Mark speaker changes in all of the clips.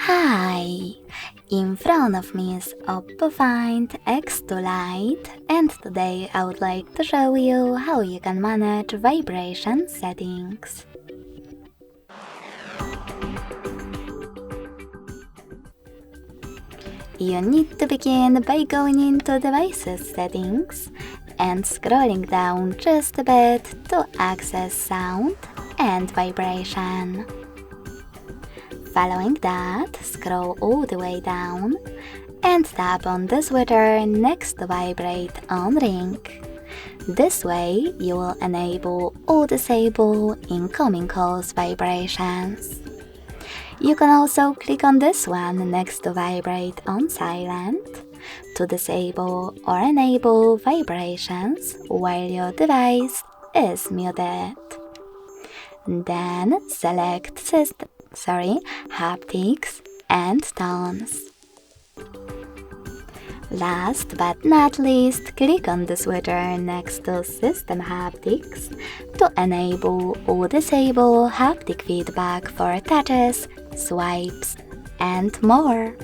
Speaker 1: Hi! In front of me is OPPO Find X2 Lite, and today I would like to show you how you can manage vibration settings. You need to begin by going into Devices Settings and scrolling down just a bit to access Sound and Vibration. Following that, scroll all the way down and tap on the switcher next to Vibrate on Ring. This way, you will enable or disable incoming calls vibrations. You can also click on this one next to Vibrate on Silent to disable or enable vibrations while your device is muted. Then select haptics and tones. Last but not least, click on the switcher next to System Haptics to enable or disable haptic feedback for touches, swipes, and more.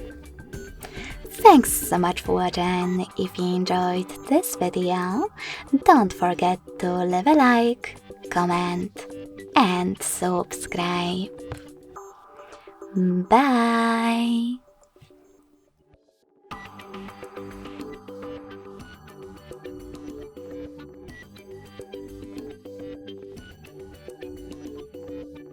Speaker 1: Thanks so much for watching. If you enjoyed this video, don't forget to leave a like, comment, and subscribe. Bye!